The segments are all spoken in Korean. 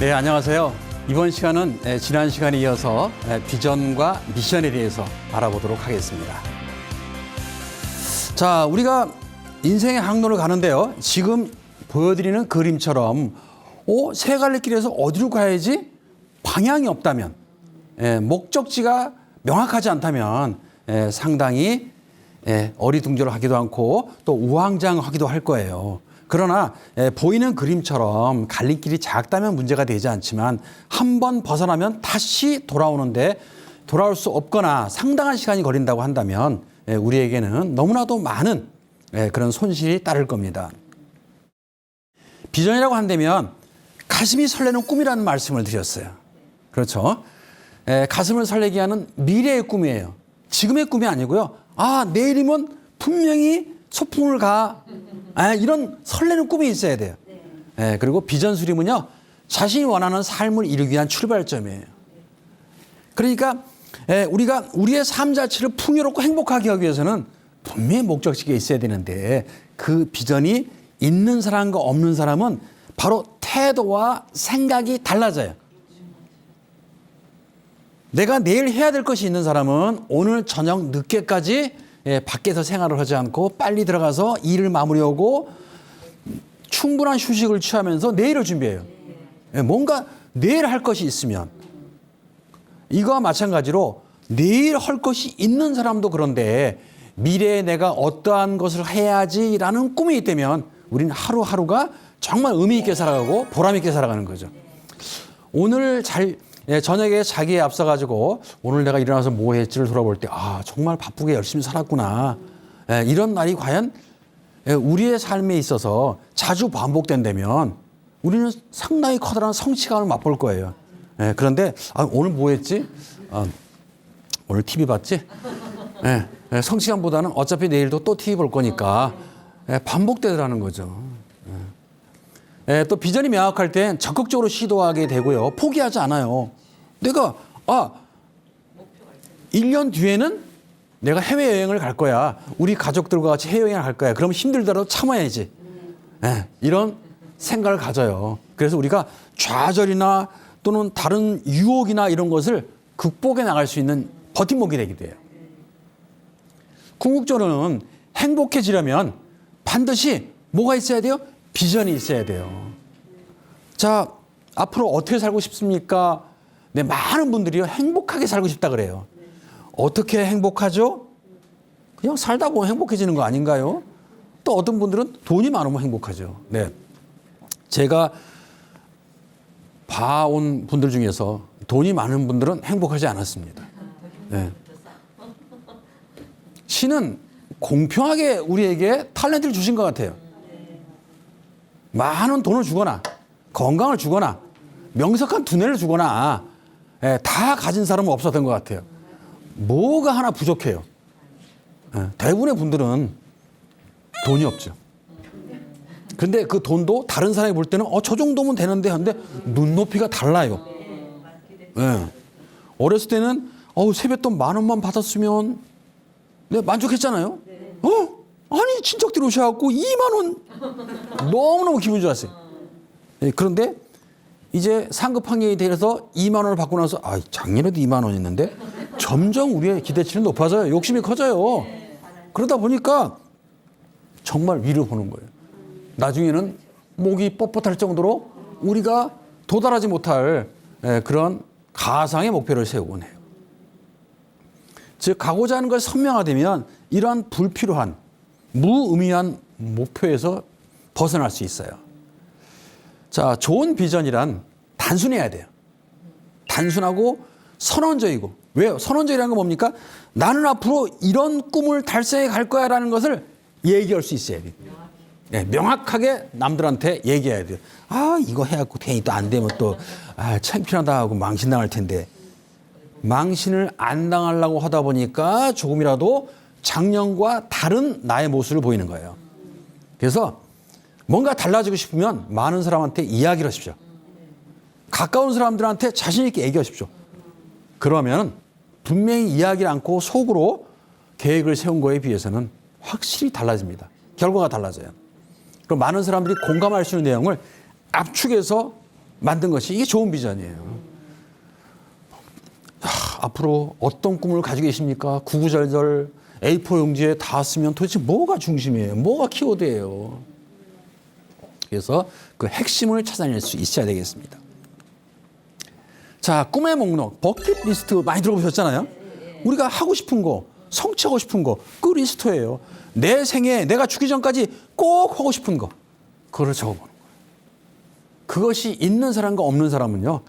네, 안녕하세요. 이번 시간은 지난 시간에 이어서 비전과 미션에 대해서 알아보도록 하겠습니다. 자, 우리가 인생의 항로를 가는데요. 지금 보여드리는 그림처럼 세 갈래 길에서 어디로 가야지 방향이 없다면, 목적지가 명확하지 않다면 상당히 어리둥절하기도 하고 또 우왕좌왕하기도 할 거예요. 그러나 보이는 그림처럼 갈림길이 작다면 문제가 되지 않지만 한 번 벗어나면 다시 돌아오는데 돌아올 수 없거나 상당한 시간이 걸린다고 한다면 우리에게는 너무나도 많은 그런 손실이 따를 겁니다. 비전이라고 한다면 가슴이 설레는 꿈이라는 말씀을 드렸어요. 그렇죠? 가슴을 설레게 하는 미래의 꿈이에요. 지금의 꿈이 아니고요. 내일이면 분명히 소풍을 가. 이런 설레는 꿈이 있어야 돼요. 그리고 비전 수립은요, 자신이 원하는 삶을 이루기 위한 출발점이에요. 그러니까 우리가 우리의 삶 자체를 풍요롭고 행복하게 하기 위해서는 분명히 목적지가 있어야 되는데 그 비전이 있는 사람과 없는 사람은 바로 태도와 생각이 달라져요. 내가 내일 해야 될 것이 있는 사람은 오늘 저녁 늦게까지 밖에서 생활을 하지 않고 빨리 들어가서 일을 마무리하고 충분한 휴식을 취하면서 내일을 준비해요. 뭔가 내일 할 것이 있으면. 이거와 마찬가지로 내일 할 것이 있는 사람도 그런데 미래에 내가 어떠한 것을 해야지라는 꿈이 있다면 우리는 하루하루가 정말 의미 있게 살아가고 보람 있게 살아가는 거죠. 오늘 저녁에 자기에 앞서가지고 오늘 내가 일어나서 뭐 했지를 돌아볼 때 정말 바쁘게 열심히 살았구나. 이런 날이 과연 우리의 삶에 있어서 자주 반복된다면 우리는 상당히 커다란 성취감을 맛볼 거예요. 그런데 오늘 뭐 했지? 오늘 TV 봤지? 성취감보다는 어차피 내일도 또 TV 볼 거니까 반복되더라는 거죠. 또 비전이 명확할 땐 적극적으로 시도하게 되고요. 포기하지 않아요. 내가 1년 뒤에는 내가 해외여행을 갈 거야. 우리 가족들과 같이 해외여행을 갈 거야. 그럼 힘들더라도 참아야지. 이런 생각을 가져요. 그래서 우리가 좌절이나 또는 다른 유혹이나 이런 것을 극복해 나갈 수 있는 버팀목이 되게 돼요. 궁극적으로는 행복해지려면 반드시 뭐가 있어야 돼요? 비전이 있어야 돼요. 자, 앞으로 어떻게 살고 싶습니까? 많은 분들이 행복하게 살고 싶다 그래요. 어떻게 행복하죠? 그냥 살다 보면 행복해지는 거 아닌가요? 또 어떤 분들은 돈이 많으면 행복하죠. 제가 봐온 분들 중에서 돈이 많은 분들은 행복하지 않았습니다. 신은 공평하게 우리에게 탤런트를 주신 것 같아요. 많은 돈을 주거나 건강을 주거나 명석한 두뇌를 주거나 다 가진 사람은 없었던 것 같아요. 뭐가 하나 부족해요. 대부분의 분들은 돈이 없죠. 그런데 그 돈도 다른 사람이 볼 때는 저 정도면 되는데 하는데 눈높이가 달라요. 어렸을 때는 세뱃돈 10,000원만 받았으면 만족했잖아요. 아니 친척들이 오셔갖고 20,000원 너무너무 기분 좋았어요. 그런데 이제 상급 학년이 돼서 20,000원을 받고 나서 작년에도 20,000원이었는데 점점 우리의 기대치는 높아져요. 욕심이 커져요. 그러다 보니까 정말 위로 보는 거예요. 나중에는 목이 뻣뻣할 정도로 우리가 도달하지 못할 그런 가상의 목표를 세우곤 해요. 즉 가고자 하는 것이 선명화되면 이러한 불필요한 무의미한 목표에서 벗어날 수 있어요. 자, 좋은 비전이란 단순해야 돼요. 단순하고 선언적이고. 왜요? 선언적이라는 건 뭡니까? 나는 앞으로 이런 꿈을 달성해 갈 거야라는 것을 얘기할 수 있어야 돼요. 명확하게 남들한테 얘기해야 돼요. 이거 해갖고 괜히 또 안 되면 또 창피하다 하고 망신당할 텐데. 망신을 안 당하려고 하다 보니까 조금이라도 작년과 다른 나의 모습을 보이는 거예요. 그래서 뭔가 달라지고 싶으면 많은 사람한테 이야기를 하십시오. 가까운 사람들한테 자신 있게 얘기하십시오. 그러면 분명히 이야기를 않고 속으로 계획을 세운 거에 비해서는 확실히 달라집니다. 결과가 달라져요. 그럼 많은 사람들이 공감할 수 있는 내용을 압축해서 만든 것이 이게 좋은 비전이에요. 앞으로 어떤 꿈을 가지고 계십니까? 구구절절 A4 용지에 다 쓰면 도대체 뭐가 중심이에요? 뭐가 키워드예요? 그래서 그 핵심을 찾아낼 수 있어야 되겠습니다. 자, 꿈의 목록, 버킷리스트 많이 들어보셨잖아요. 우리가 하고 싶은 거, 성취하고 싶은 거, 그 리스트예요. 내 생에 내가 죽기 전까지 꼭 하고 싶은 거, 그걸 적어보는 거예요. 그것이 있는 사람과 없는 사람은요,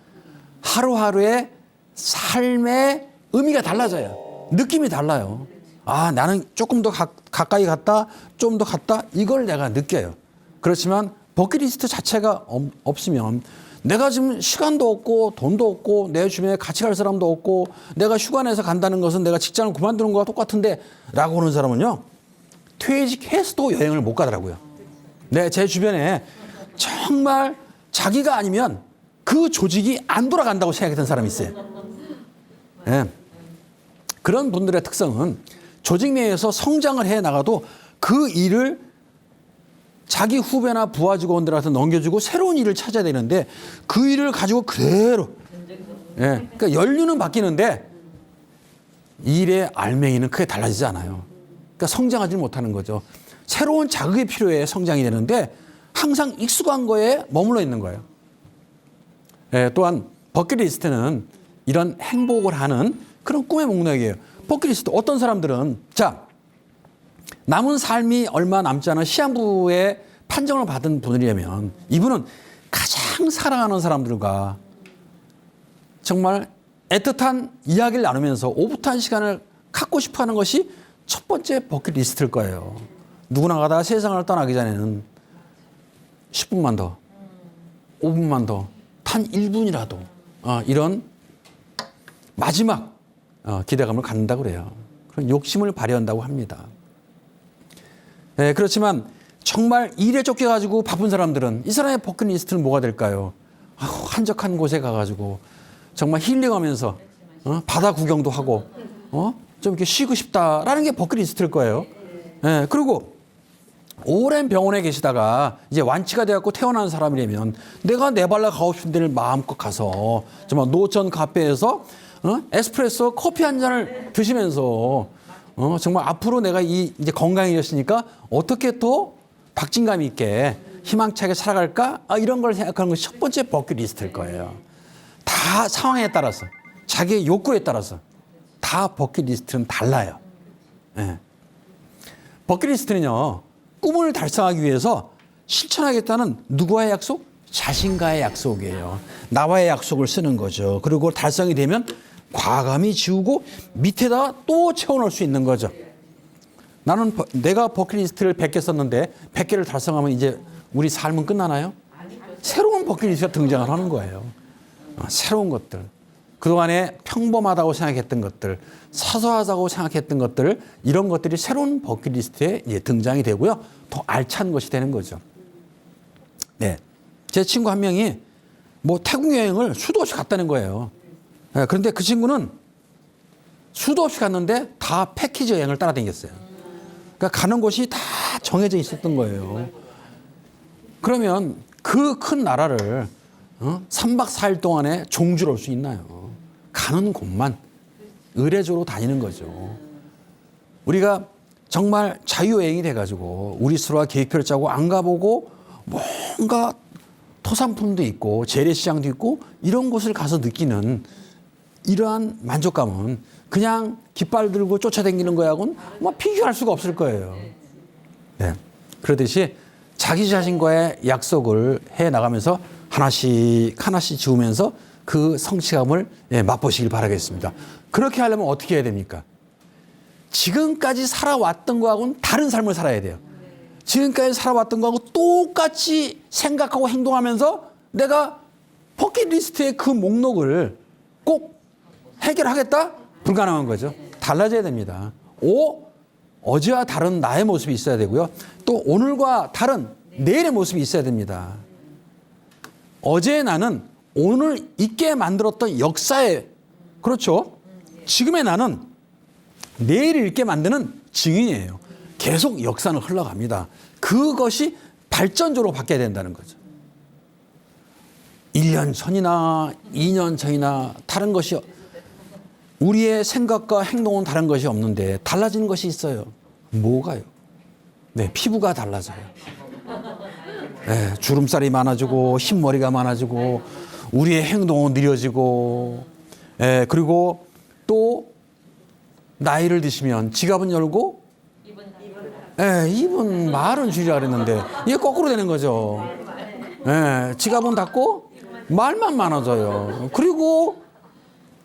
하루하루의 삶의 의미가 달라져요. 느낌이 달라요. 아, 나는 조금 더 가까이 갔다, 좀 더 갔다, 이걸 내가 느껴요. 그렇지만 버킷리스트 자체가 없으면 내가 지금 시간도 없고 돈도 없고 내 주변에 같이 갈 사람도 없고 내가 휴가 내서 간다는 것은 내가 직장을 그만두는 거와 똑같은데 라고 하는 사람은요, 퇴직해서도 여행을 못 가더라고요. 네, 제 주변에 정말 자기가 아니면 그 조직이 안 돌아간다고 생각했던 사람이 있어요. 네. 그런 분들의 특성은 조직 내에서 성장을 해 나가도 그 일을 자기 후배나 부하 직원들한테 넘겨주고 새로운 일을 찾아야 되는데 그 일을 가지고 그대로, 예, 그러니까 연륜은 바뀌는데 일의 알맹이는 크게 달라지지 않아요. 그러니까 성장하지 못하는 거죠. 새로운 자극이 필요해 성장이 되는데 항상 익숙한 거에 머물러 있는 거예요. 예, 또한 버킷리스트는 이런 행복을 하는 그런 꿈의 목록이에요. 버킷리스트, 어떤 사람들은 자, 남은 삶이 얼마 남지 않은 시한부의 판정을 받은 분이라면 이분은 가장 사랑하는 사람들과 정말 애틋한 이야기를 나누면서 오붓한 시간을 갖고 싶어하는 것이 첫 번째 버킷리스트일 거예요. 누구나 다 세상을 떠나기 전에는 10분만 더, 5분만 더, 단 1분이라도 이런 마지막 기대감을 갖는다고 그래요. 그런 욕심을 발휘한다고 합니다. 네, 그렇지만 정말 일에 쫓겨가지고 바쁜 사람들은 이 사람의 버킷리스트는 뭐가 될까요? 한적한 곳에 가가지고 정말 힐링하면서 바다 구경도 하고 좀 이렇게 쉬고 싶다라는 게 버킷리스트일 거예요. 네, 그리고 오랜 병원에 계시다가 이제 완치가 돼갖고 퇴원한 사람이라면 내가 내 발라 가고 싶은 데를 마음껏 가서 정말 노천 카페에서 에스프레소 커피 한 잔을 드시면서 정말 앞으로 내가 이제 건강해졌으니까 어떻게 또 박진감 있게 희망차게 살아갈까? 이런 걸 생각하는 것이 첫 번째 버킷리스트일 거예요. 다 상황에 따라서, 자기의 욕구에 따라서 다 버킷리스트는 달라요. 네. 버킷리스트는요, 꿈을 달성하기 위해서 실천하겠다는 누구와의 약속? 자신과의 약속이에요. 나와의 약속을 쓰는 거죠. 그리고 달성이 되면 과감히 지우고 밑에다 또 채워넣을 수 있는 거죠. 나는 내가 버킷리스트를 100개 썼는데 100개를 달성하면 이제 우리 삶은 끝나나요? 새로운 버킷리스트가 등장을 하는 거예요. 새로운 것들. 그동안에 평범하다고 생각했던 것들, 사소하다고 생각했던 것들, 이런 것들이 새로운 버킷리스트에 등장이 되고요. 더 알찬 것이 되는 거죠. 네. 제 친구 한 명이 뭐 태국 여행을 수도 없이 갔다는 거예요. 네, 그런데 그 친구는 수도 없이 갔는데 다 패키지 여행을 따라다녔어요. 그러니까 가는 곳이 다 정해져 있었던 거예요. 그러면 그 큰 나라를 3박 4일 동안에 종주로 올 수 있나요? 가는 곳만 의례적으로 다니는 거죠. 우리가 정말 자유여행이 돼가지고 우리 스스로가 계획표를 짜고 안 가보고 뭔가 토상품도 있고 재래시장도 있고 이런 곳을 가서 느끼는 이러한 만족감은 그냥 깃발 들고 쫓아다니는 거하고는 뭐 비교할 수가 없을 거예요. 네. 그러듯이 자기 자신과의 약속을 해 나가면서 하나씩 지우면서 그 성취감을 맛보시길 바라겠습니다. 그렇게 하려면 어떻게 해야 됩니까? 지금까지 살아왔던 거하고는 다른 삶을 살아야 돼요. 지금까지 살아왔던 거하고 똑같이 생각하고 행동하면서 내가 버킷리스트의 그 목록을 꼭 해결하겠다? 불가능한 거죠. 달라져야 됩니다. 어제와 다른 나의 모습이 있어야 되고요. 또 오늘과 다른 내일의 모습이 있어야 됩니다. 어제의 나는 오늘 있게 만들었던 역사의, 그렇죠? 지금의 나는 내일을 있게 만드는 증인이에요. 계속 역사는 흘러갑니다. 그것이 발전적으로 바뀌어야 된다는 거죠. 1년 전이나 2년 전이나 다른 것이 우리의 생각과 행동은 다른 것이 없는데 달라지는 것이 있어요. 뭐가요? 네, 피부가 달라져요. 네, 주름살이 많아지고 흰머리가 많아지고 우리의 행동은 느려지고 그리고 또 나이를 드시면 지갑은 열고 입은 말은 줄이라 그랬는데 이게 거꾸로 되는 거죠. 지갑은 닫고 말만 많아져요. 그리고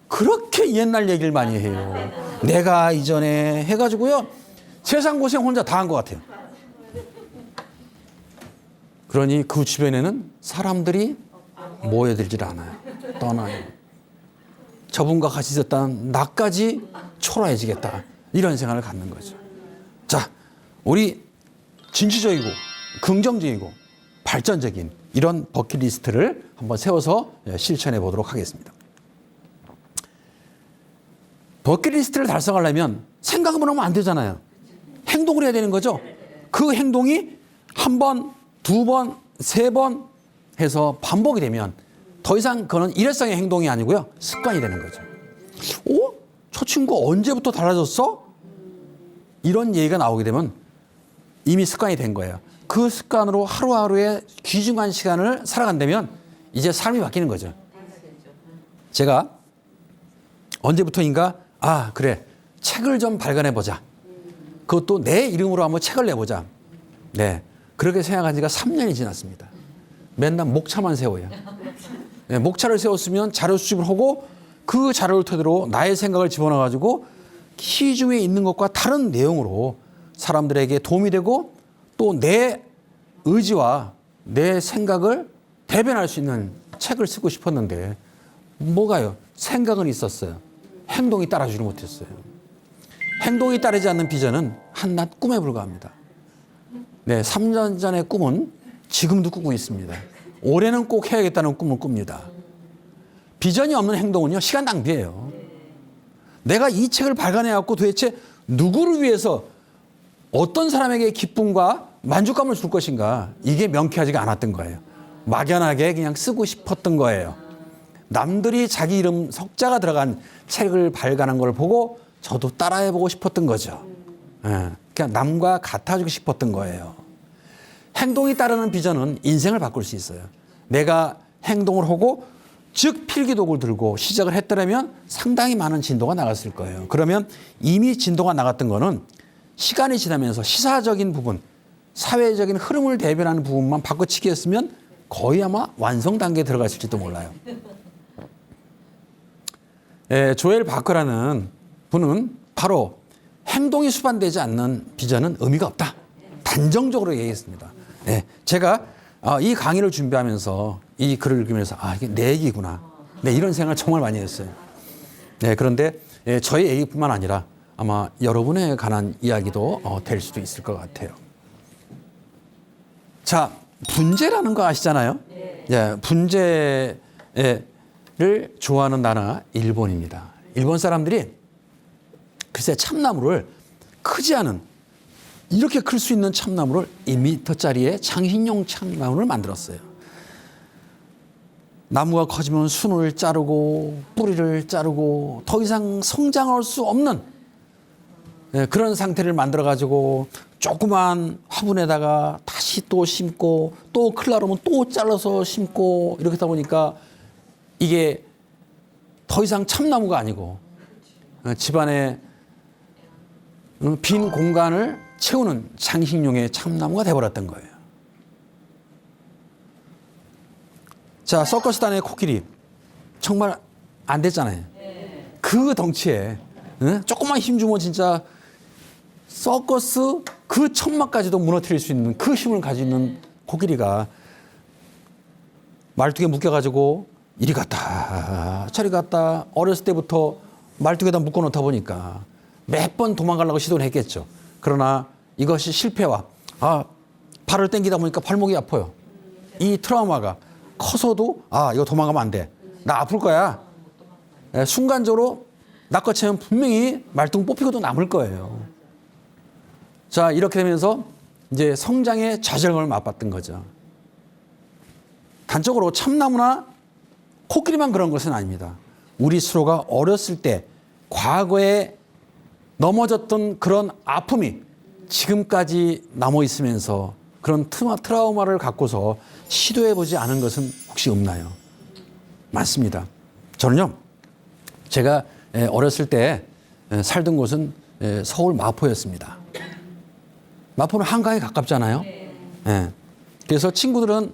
그렇게 옛날 얘기를 많이 해요. 내가 이전에 해가지고요. 세상 고생 혼자 다 한 것 같아요. 그러니 그 주변에는 사람들이 모여들질 않아요. 떠나요. 저분과 같이 있었다는 나까지 초라해지겠다. 이런 생각을 갖는 거죠. 자, 우리 진취적이고 긍정적이고 발전적인 이런 버킷리스트를 한번 세워서 실천해 보도록 하겠습니다. 버킷리스트를 달성하려면 생각만 하면 안 되잖아요. 행동을 해야 되는 거죠. 그 행동이 한 번, 두 번, 세 번 해서 반복이 되면 더 이상 그건 일회성의 행동이 아니고요. 습관이 되는 거죠. 저 친구 언제부터 달라졌어? 이런 얘기가 나오게 되면 이미 습관이 된 거예요. 그 습관으로 하루하루의 귀중한 시간을 살아간다면 이제 삶이 바뀌는 거죠. 제가 언제부터인가 그래 책을 좀 발간해보자. 그것도 내 이름으로 한번 책을 내보자. 네, 그렇게 생각한 지가 3년이 지났습니다. 맨날 목차만 세워요. 네, 목차를 세웠으면 자료 수집을 하고 그 자료를 토대로 나의 생각을 집어넣어가지고 시중에 있는 것과 다른 내용으로 사람들에게 도움이 되고 또 내 의지와 내 생각을 대변할 수 있는 책을 쓰고 싶었는데 뭐가요? 생각은 있었어요. 행동이 따라주지 못했어요. 행동이 따르지 않는 비전은 한낱 꿈에 불과합니다. 네, 3년 전의 꿈은 지금도 꾸고 있습니다. 올해는 꼭 해야겠다는 꿈을 꿉니다. 비전이 없는 행동은요, 시간 낭비예요. 내가 이 책을 발간해갖고 도대체 누구를 위해서 어떤 사람에게 기쁨과 만족감을 줄 것인가, 이게 명쾌하지가 않았던 거예요. 막연하게 그냥 쓰고 싶었던 거예요. 남들이 자기 이름 석자가 들어간 책을 발간한 걸 보고 저도 따라해보고 싶었던 거죠. 그냥 남과 같아지고 싶었던 거예요. 행동이 따르는 비전은 인생을 바꿀 수 있어요. 내가 행동을 하고 즉 필기독을 들고 시작을 했더라면 상당히 많은 진도가 나갔을 거예요. 그러면 이미 진도가 나갔던 거는 시간이 지나면서 시사적인 부분, 사회적인 흐름을 대변하는 부분만 바꿔치기 했으면 거의 아마 완성 단계에 들어갔을지도 몰라요. 조엘 바커라는 분은 바로 행동이 수반되지 않는 비전은 의미가 없다. 단정적으로 얘기했습니다. 제가 이 강의를 준비하면서 이 글을 읽으면서 이게 내 얘기구나. 이런 생각을 정말 많이 했어요. 그런데 저의 얘기뿐만 아니라 아마 여러분에 관한 이야기도 될 수도 있을 것 같아요. 자, 분재라는 거 아시잖아요? 분재를 좋아하는 나라 일본입니다. 일본 사람들이 글쎄 참나무를 크지 않은 이렇게 클 수 있는 참나무를 2m짜리의 장식용 참나무를 만들었어요. 나무가 커지면 순을 자르고 뿌리를 자르고 더 이상 성장할 수 없는 그런 상태를 만들어 가지고 조그만 화분에다가 다시 또 심고 또 클라로면 또 잘라서 심고 이렇게 하다 보니까 이게 더 이상 참나무가 아니고 집안에 빈 공간을 채우는 장식용의 참나무가 돼버렸던 거예요. 자, 서커스단의 코끼리 정말 안 됐잖아요. 그 덩치에 조금만 힘주면 진짜 서커스 그 천막까지도 무너뜨릴 수 있는 그 힘을 가지고 있는 코끼리가 말뚝에 묶여가지고 이리 갔다 저리 갔다 어렸을 때부터 말뚝에다 묶어놓다 보니까 몇 번 도망가려고 시도를 했겠죠. 그러나 이것이 실패와 발을 당기다 보니까 발목이 아파요. 이 트라우마가 커서도 이거 도망가면 안 돼. 나 아플 거야. 순간적으로 낚아채면 분명히 말뚝 뽑히고도 남을 거예요. 자, 이렇게 되면서 이제 성장의 좌절감을 맛봤던 거죠. 단적으로 참나무나 코끼리만 그런 것은 아닙니다. 우리 스스로가 어렸을 때 과거에 넘어졌던 그런 아픔이 지금까지 남아 있으면서 그런 트라우마를 갖고서 시도해보지 않은 것은 혹시 없나요? 많습니다. 저는요, 제가 어렸을 때 살던 곳은 서울 마포였습니다. 마포는 한강에 가깝잖아요. 네. 그래서 친구들은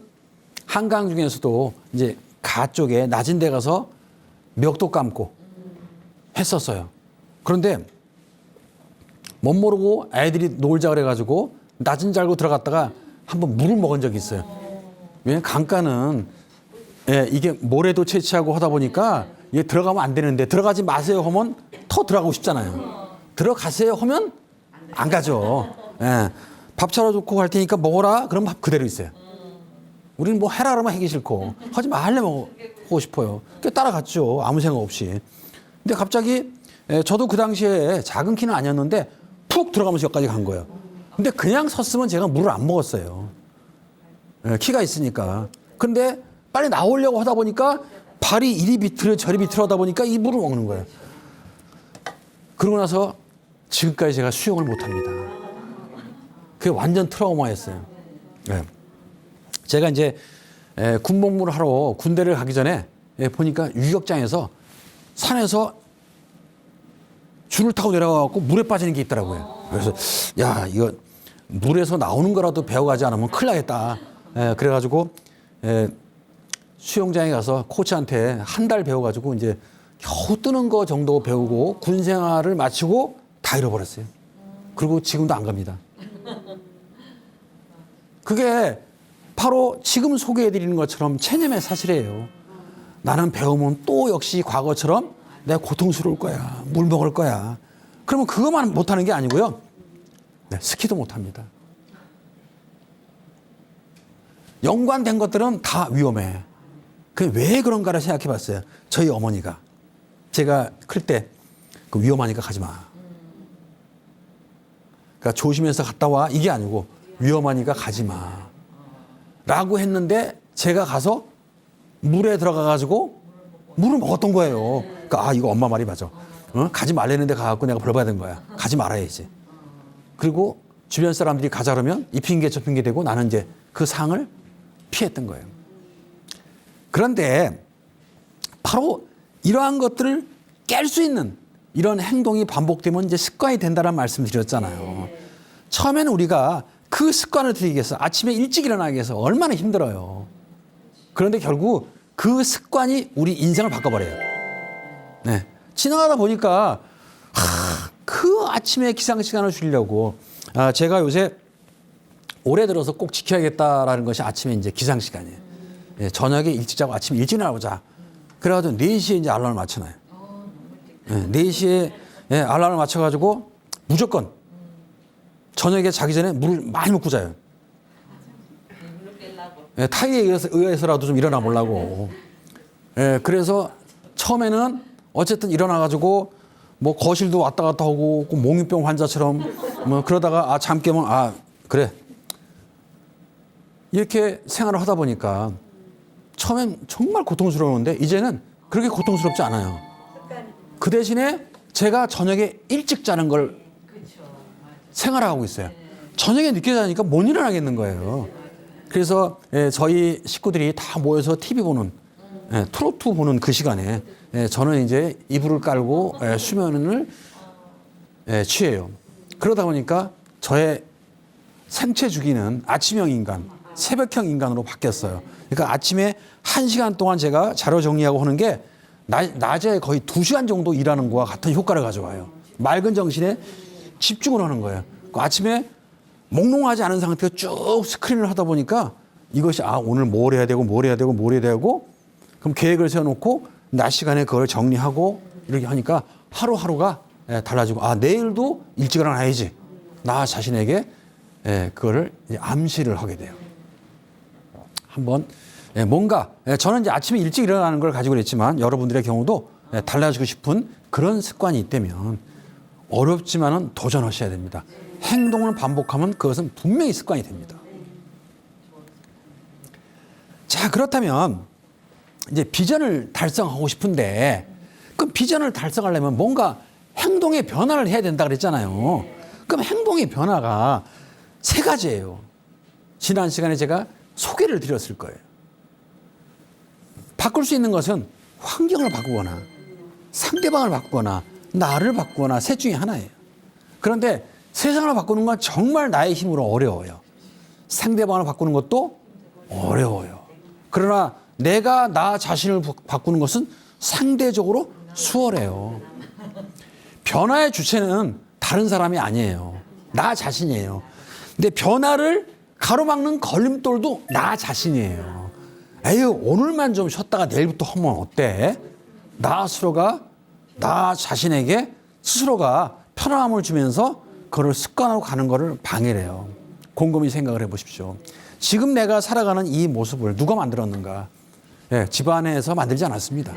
한강 중에서도 이제 가 쪽에 낮은 데 가서 멱도 감고 했었어요. 그런데 못 모르고 애들이 놀자 그래가지고 낮은 줄 알고 들어갔다가 한번 물을 먹은 적이 있어요. 왜냐면 강가는 이게 모래도 채취하고 하다 보니까 얘 들어가면 안 되는데 들어가지 마세요 하면 더 들어가고 싶잖아요. 들어가세요 하면 안 가죠. 예. 밥 차려놓고 갈 테니까 먹어라. 그럼 밥 그대로 있어요. 우리는 뭐 해라 그러면 하기 싫고 하지 말래 먹고 싶어요. 그러니까 따라갔죠. 아무 생각 없이. 근데 갑자기 저도 그 당시에 작은 키는 아니었는데 푹 들어가면서 여기까지 간 거예요. 근데 그냥 섰으면 제가 물을 안 먹었어요. 키가 있으니까. 근데 빨리 나오려고 하다 보니까 발이 이리 비틀어 저리 비틀어 하다 보니까 이 물을 먹는 거예요. 그러고 나서 지금까지 제가 수영을 못 합니다. 그게 완전 트라우마였어요. 네. 제가 이제 군복무를 하러 군대를 가기 전에 보니까 유격장에서 산에서 줄을 타고 내려가고 물에 빠지는 게 있더라고요. 그래서 야, 이거 물에서 나오는 거라도 배워가지 않으면 큰일 나겠다. 그래가지고 수영장에 가서 코치한테 한 달 배워가지고 이제 겨우 뜨는 거 정도 배우고 군 생활을 마치고 다 잃어버렸어요. 그리고 지금도 안 갑니다. 그게 바로 지금 소개해드리는 것처럼 체념의 사실이에요. 나는 배우면 또 역시 과거처럼 내가 고통스러울 거야. 물 먹을 거야. 그러면 그것만 못하는 게 아니고요. 네, 스키도 못합니다. 연관된 것들은 다 위험해. 그게 왜 그런가를 생각해 봤어요. 저희 어머니가. 제가 클 때 그 위험하니까 가지 마. 그러니까 조심해서 갔다 와. 이게 아니고 위험하니까 가지 마. 라고 했는데 제가 가서 물에 들어가가지고 물을 먹었던 거예요. 그러니까 이거 엄마 말이 맞아. 가지 말랬는데 가갖고 내가 벌 받아야 된 거야. 가지 말아야지. 그리고 주변 사람들이 가자 그러면 이 핑계 저 핑계 대고 나는 이제 그 상을 피했던 거예요. 그런데 바로 이러한 것들을 깰 수 있는 이런 행동이 반복되면 이제 습관이 된다는 말씀을 드렸잖아요. 처음에는 우리가 그 습관을 들이기 위해서 아침에 일찍 일어나기 위해서 얼마나 힘들어요. 그런데 결국 그 습관이 우리 인생을 바꿔버려요. 네. 지나가다 보니까 그 아침에 기상시간을 줄이려고 제가 요새 올해 들어서 꼭 지켜야겠다라는 것이 아침에 이제 기상시간이에요. 예, 저녁에 일찍 자고 아침에 일찍 나오자. 그래가지고 4시에 이제 알람을 맞춰놔요. 예, 4시에 알람을 맞춰가지고 무조건 저녁에 자기 전에 물을 많이 먹고 자요. 예, 타이에 의해서라도 좀 일어나 보려고. 예, 그래서 처음에는 어쨌든 일어나가지고 뭐 거실도 왔다 갔다 하고 몽유병 환자처럼 뭐 그러다가 잠 깨면 그래. 이렇게 생활을 하다 보니까 처음엔 정말 고통스러웠는데 이제는 그렇게 고통스럽지 않아요. 그 대신에 제가 저녁에 일찍 자는 걸 생활하고 있어요. 저녁에 늦게 자니까 못 일어나겠는 거예요. 그래서 저희 식구들이 다 모여서 TV 보는 트로트 보는 그 시간에 저는 이제 이불을 깔고 수면을 취해요. 그러다 보니까 저의 생체 주기는 아침형 인간, 새벽형 인간으로 바뀌었어요. 그러니까 아침에 1시간 동안 제가 자료 정리하고 하는 게 낮에 거의 2시간 정도 일하는 거와 같은 효과를 가져와요. 맑은 정신에 집중을 하는 거예요. 아침에 몽롱하지 않은 상태에서 쭉 스크린을 하다 보니까 이것이 오늘 뭘 해야 되고 뭘 해야 되고 뭘 해야 되고 그럼 계획을 세워놓고 낮 시간에 그걸 정리하고 이렇게 하니까 하루하루가 달라지고 내일도 일찍 일어나야지. 나 자신에게 그거를 암시를 하게 돼요. 한번 뭔가 저는 이제 아침에 일찍 일어나는 걸 가지고 그랬지만 여러분들의 경우도 달라지고 싶은 그런 습관이 있다면 어렵지만은 도전하셔야 됩니다. 행동을 반복하면 그것은 분명히 습관이 됩니다. 자, 그렇다면 이제 비전을 달성하고 싶은데 그 비전을 달성하려면 뭔가 행동의 변화를 해야 된다 그랬잖아요. 그럼 행동의 변화가 세 가지예요. 지난 시간에 제가 소개를 드렸을 거예요. 바꿀 수 있는 것은 환경을 바꾸거나 상대방을 바꾸거나 나를 바꾸거나 셋 중에 하나예요. 그런데 세상을 바꾸는 건 정말 나의 힘으로 어려워요. 상대방을 바꾸는 것도 어려워요. 그러나 내가 나 자신을 바꾸는 것은 상대적으로 수월해요. 변화의 주체는 다른 사람이 아니에요. 나 자신이에요. 근데 변화를 가로막는 걸림돌도 나 자신이에요. 에휴, 오늘만 좀 쉬었다가 내일부터 하면 어때? 나 자신에게 스스로가 편안함을 주면서 그걸 습관하고 가는 거를 방해를 해요. 곰곰이 생각을 해보십시오. 지금 내가 살아가는 이 모습을 누가 만들었는가? 예, 집안에서 만들지 않았습니다.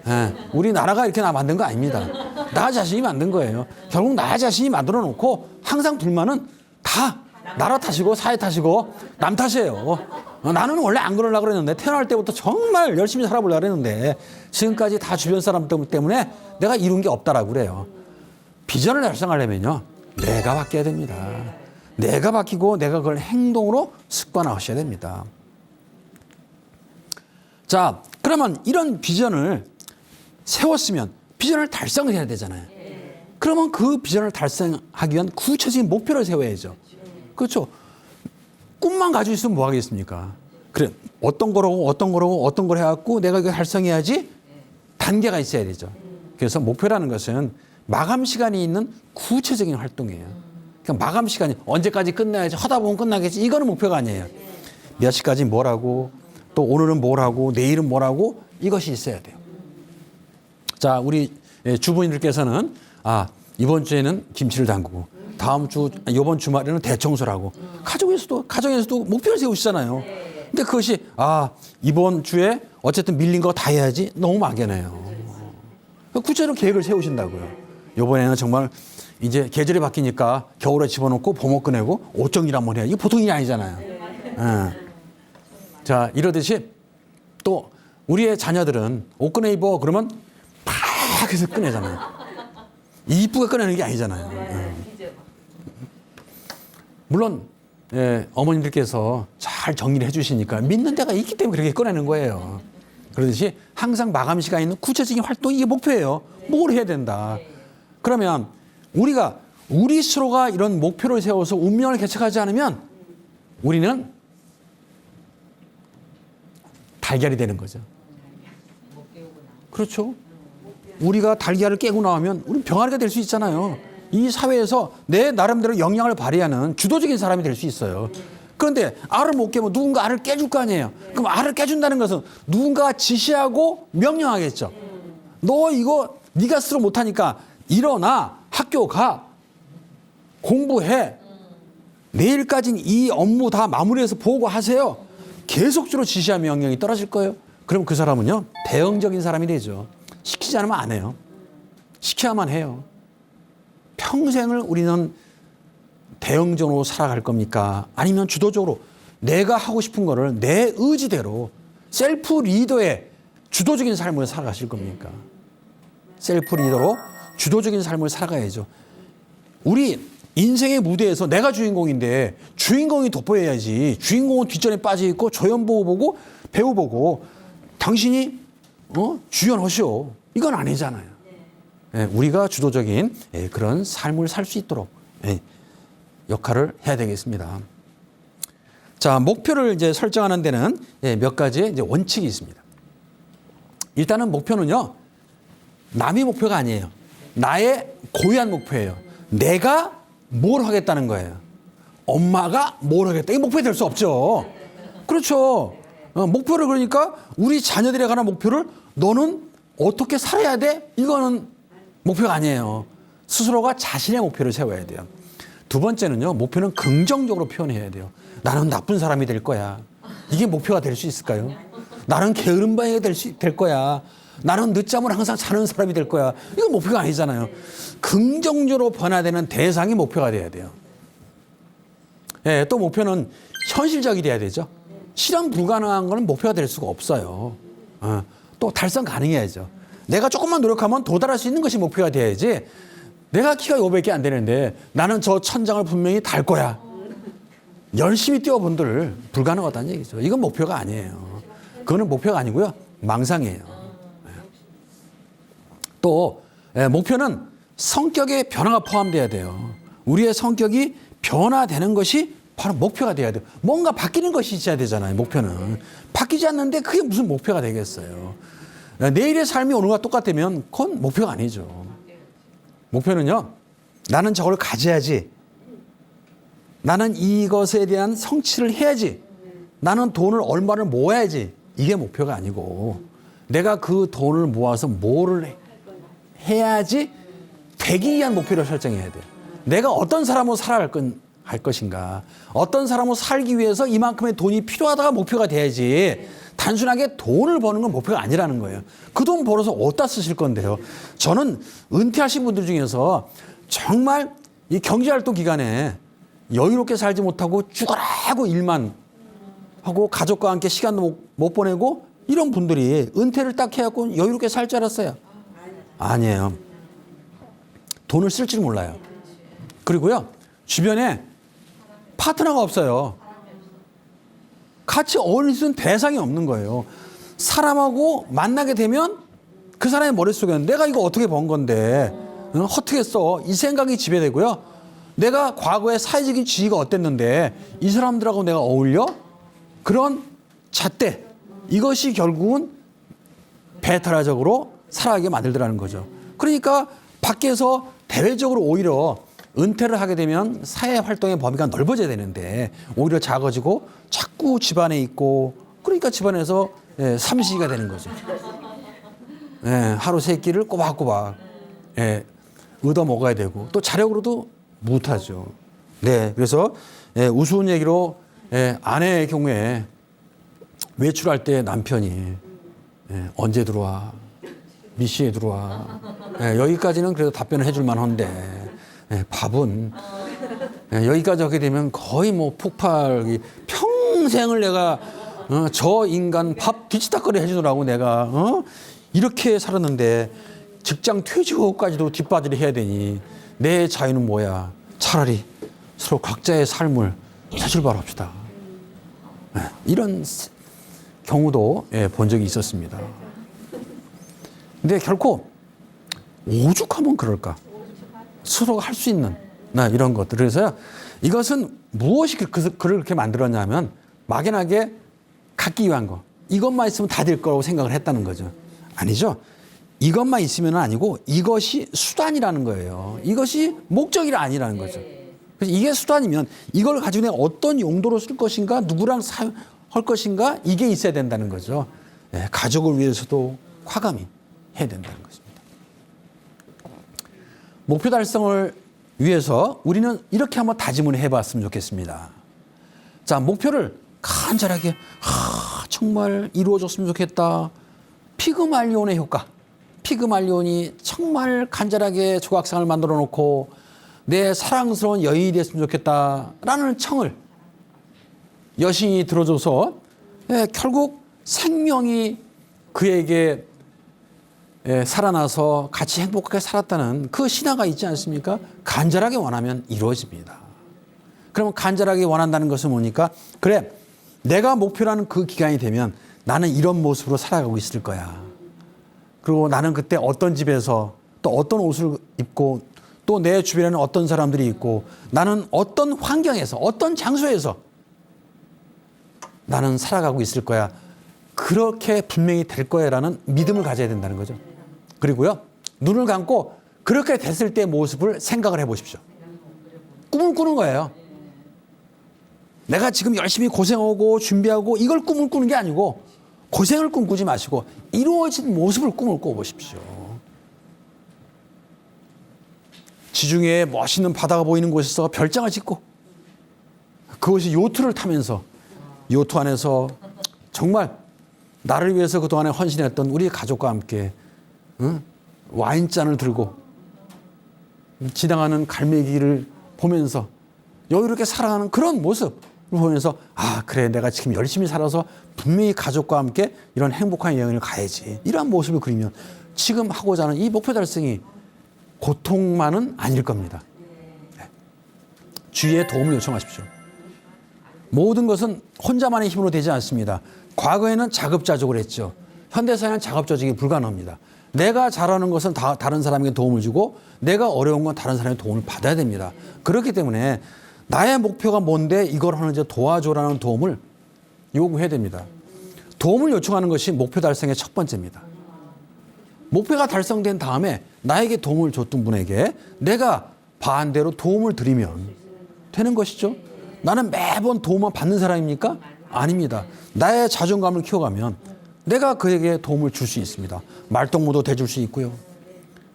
예, 우리 나라가 이렇게 만든 거 아닙니다. 나 자신이 만든 거예요. 결국 나 자신이 만들어 놓고 항상 불만은 다 나라 탓이고 사회 탓이고 남 탓이에요. 나는 원래 안 그러려고 그랬는데 태어날 때부터 정말 열심히 살아보려고 그랬는데 지금까지 다 주변 사람 때문에 내가 이룬 게 없다라고 그래요. 비전을 달성하려면요. 내가 바뀌어야 됩니다. 내가 바뀌고 내가 그걸 행동으로 습관화하셔야 됩니다. 자, 그러면 이런 비전을 세웠으면 비전을 달성해야 되잖아요. 그러면 그 비전을 달성하기 위한 구체적인 목표를 세워야죠. 그렇죠. 꿈만 가지고 있으면 뭐 하겠습니까? 그래, 어떤 걸 해갖고 내가 이거 달성해야지 단계가 있어야 되죠. 그래서 목표라는 것은 마감 시간이 있는 구체적인 활동이에요. 그러니까 마감 시간이 언제까지 끝나야지 하다 보면 끝나겠지. 이거는 목표가 아니에요. 몇 시까지 뭘 하고 또 오늘은 뭘 하고 내일은 뭘 하고 이것이 있어야 돼요. 자, 우리 주부님들께서는 이번 주에는 김치를 담그고 이번 주말에는 대청소를 하고 가정에서도 목표를 세우시잖아요. 근데 그것이 이번 주에 어쨌든 밀린 거 다 해야지 너무 막연해요. 구체적으로 계획을 세우신다고요. 이번에는 정말 이제 계절이 바뀌니까 겨울에 집어넣고 봄옷 꺼내고 옷 정리를 한번 해야 이게 보통 일이 아니잖아요. 자, 이러듯이 또 우리의 자녀들은 옷 꺼내 입어 그러면 팍 해서 꺼내잖아요. 이쁘게 꺼내는 게 아니잖아요. 물론 어머님들께서 잘 정리를 해주시니까 믿는 데가 있기 때문에 그렇게 꺼내는 거예요. 그러듯이 항상 마감 시간에 있는 구체적인 활동이 이게 목표예요. 뭘 해야 된다. 그러면 우리 스스로가 이런 목표를 세워서 운명을 개척하지 않으면 우리는 달걀이 되는 거죠. 그렇죠. 우리가 달걀을 깨고 나오면 우리는 병아리가 될 수 있잖아요. 이 사회에서 내 나름대로 영향을 발휘하는 주도적인 사람이 될 수 있어요. 그런데 알을 못 깨면 누군가 알을 깨줄 거 아니에요. 그럼 알을 깨준다는 것은 누군가가 지시하고 명령하겠죠. 너 이거 네가 스스로 못하니까 일어나, 학교 가, 공부해. 내일까지는 이 업무 다 마무리해서 보고하세요. 계속적으로 지시와 명령이 떨어질 거예요. 그럼 그 사람은요, 대응적인 사람이 되죠. 시키지 않으면 안 해요. 시켜야만 해요. 평생을 우리는 대응적으로 살아갈 겁니까? 아니면 주도적으로 내가 하고 싶은 거를 내 의지대로 셀프 리더의 주도적인 삶을 살아가실 겁니까? 셀프 리더로 주도적인 삶을 살아가야죠. 우리 인생의 무대에서 내가 주인공인데 주인공이 돋보여야지. 주인공은 뒷전에 빠져 있고 조연보고 보고 배우 보고 당신이 주연하시오. 이건 아니잖아요. 우리가 주도적인 그런 삶을 살 수 있도록 역할을 해야 되겠습니다. 자, 목표를 이제 설정하는 데는 몇 가지의 이제 원칙이 있습니다. 일단은 목표는요, 남의 목표가 아니에요. 나의 고유한 목표예요. 내가 뭘 하겠다는 거예요. 엄마가 뭘 하겠다. 이게 목표가 될 수 없죠. 그렇죠. 목표를 그러니까 우리 자녀들에 관한 목표를 너는 어떻게 살아야 돼? 이거는 목표가 아니에요. 스스로가 자신의 목표를 세워야 돼요. 두 번째는요, 목표는 긍정적으로 표현해야 돼요. 나는 나쁜 사람이 될 거야. 이게 목표가 될 수 있을까요? 나는 게으름뱅이가 될 거야. 나는 늦잠을 항상 자는 사람이 될 거야. 이건 목표가 아니잖아요. 긍정적으로 변화되는 대상이 목표가 돼야 돼요. 또 목표는 현실적이 돼야 되죠. 실현 불가능한 거는 목표가 될 수가 없어요. 또 달성 가능해야죠. 내가 조금만 노력하면 도달할 수 있는 것이 목표가 돼야지. 내가 키가 500개 안 되는데 나는 저 천장을 분명히 달 거야. 열심히 뛰어본들 불가능하다는 얘기죠. 이건 목표가 아니에요. 그거는 목표가 아니고요. 망상이에요. 또 목표는 성격의 변화가 포함돼야 돼요. 우리의 성격이 변화되는 것이 바로 목표가 돼야 돼요. 뭔가 바뀌는 것이 있어야 되잖아요. 목표는. 바뀌지 않는데 그게 무슨 목표가 되겠어요. 내일의 삶이 오늘과 똑같다면 그건 목표가 아니죠. 목표는요. 나는 저걸 가져야지. 나는 이것에 대한 성취를 해야지. 나는 돈을 얼마를 모아야지. 이게 목표가 아니고 내가 그 돈을 모아서 뭐를 해야지 되기 위한 목표를 설정해야 돼요. 내가 어떤 사람으로 살아갈 것인가. 어떤 사람으로 살기 위해서 이만큼의 돈이 필요하다가 목표가 돼야지. 단순하게 돈을 버는 건 목표가 아니라는 거예요. 그 돈 벌어서 어디다 쓰실 건데요. 저는 은퇴하신 분들 중에서 정말 이 경제활동 기간에 여유롭게 살지 못하고 죽어라고 일만 하고 가족과 함께 시간도 못 보내고 이런 분들이 은퇴를 딱 해갖고 여유롭게 살 줄 알았어요. 아니에요. 돈을 쓸 줄 몰라요. 그리고요. 주변에 파트너가 없어요. 같이 어울릴 수 있는 대상이 없는 거예요. 사람하고 만나게 되면 그 사람의 머릿속에는 내가 이거 어떻게 번 건데 어떻게 써? 이 생각이 지배되고요. 내가 과거에 사회적인 지위가 어땠는데 이 사람들하고 내가 어울려? 그런 잣대. 이것이 결국은 배타라적으로 살아가게 만들더라는 거죠. 그러니까 밖에서 대외적으로 오히려 은퇴를 하게 되면 사회 활동의 범위가 넓어져야 되는데 오히려 작아지고 자꾸 집안에 있고 그러니까 집안에서 삼시가 되는 거죠. 하루 세 끼를 꼬박꼬박 얻어 먹어야 되고 또 자력으로도 못하죠. 네, 그래서 우스운 얘기로 아내의 경우에 외출할 때 남편이 언제 들어와? 몇 시에 들어와? 여기까지는 그래도 답변을 해줄 만한데 밥은 여기까지 하게 되면 거의 뭐 폭발이 평생을 내가 저 인간 밥 뒤치다거리 해주느라고 내가 이렇게 살았는데 직장 퇴직 후까지도 뒷바지를 해야 되니 내 자유는 뭐야? 차라리 서로 각자의 삶을 새 출발합시다. 이런 경우도 본 적이 있었습니다. 근데 결코 오죽하면 그럴까? 서로가 할 수 있는 이런 것들. 그래서 이것은 무엇이 그를 그렇게 만들었냐면 막연하게 갖기 위한 거. 이것만 있으면 다 될 거라고 생각을 했다는 거죠. 아니죠. 이것만 있으면 아니고 이것이 수단이라는 거예요. 이것이 목적이 아니라는 거죠. 그래서 이게 수단이면 이걸 가지고 내가 어떤 용도로 쓸 것인가, 누구랑 사용할 것인가, 이게 있어야 된다는 거죠. 가족을 위해서도 과감히 해야 된다는 것입니다. 목표 달성을 위해서 우리는 이렇게 한번 다짐을 해봤으면 좋겠습니다. 자, 목표를 간절하게 정말 이루어졌으면 좋겠다. 피그말리온의 효과. 피그말리온이 정말 간절하게 조각상을 만들어 놓고 내 사랑스러운 여인이 됐으면 좋겠다라는 청을 여신이 들어줘서 결국 생명이 그에게 살아나서 같이 행복하게 살았다는 그 신화가 있지 않습니까? 간절하게 원하면 이루어집니다. 그러면 간절하게 원한다는 것은 뭐니까? 그래, 내가 목표라는 그 기간이 되면 나는 이런 모습으로 살아가고 있을 거야. 그리고 나는 그때 어떤 집에서 또 어떤 옷을 입고 또 내 주변에는 어떤 사람들이 있고 나는 어떤 환경에서 어떤 장소에서 나는 살아가고 있을 거야. 그렇게 분명히 될 거야라는 믿음을 가져야 된다는 거죠. 그리고요, 눈을 감고 그렇게 됐을 때의 모습을 생각을 해보십시오. 꿈을 꾸는 거예요. 내가 지금 열심히 고생하고 준비하고 이걸 꿈을 꾸는 게 아니고 고생을 꿈꾸지 마시고 이루어진 모습을 꿈을 꿔보십시오. 지중해에 멋있는 바다가 보이는 곳에서 별장을 짓고 그것이 요트를 타면서 요트 안에서 정말 나를 위해서 그동안에 헌신했던 우리 가족과 함께 와인잔을 들고 지나가는 갈매기를 보면서 여유롭게 살아가는 그런 모습, 보면서 아 그래 내가 지금 열심히 살아서 분명히 가족과 함께 이런 행복한 여행을 가야지. 이러한 모습을 그리면 지금 하고자 하는 이 목표 달성이 고통만은 아닐 겁니다. 네. 주위의 도움을 요청하십시오. 모든 것은 혼자만의 힘으로 되지 않습니다. 과거에는 자급자족을 했죠. 현대사회는 자급자족이 불가능합니다. 내가 잘하는 것은 다른 사람에게 도움을 주고 내가 어려운 건 다른 사람의 도움을 받아야 됩니다. 그렇기 때문에 나의 목표가 뭔데 이걸 하는지 도와줘라는 도움을 요구해야 됩니다. 도움을 요청하는 것이 목표 달성의 첫 번째입니다. 목표가 달성된 다음에 나에게 도움을 줬던 분에게 내가 반대로 도움을 드리면 되는 것이죠. 나는 매번 도움만 받는 사람입니까? 아닙니다. 나의 자존감을 키워가면 내가 그에게 도움을 줄 수 있습니다. 말동무도 돼줄 수 있고요.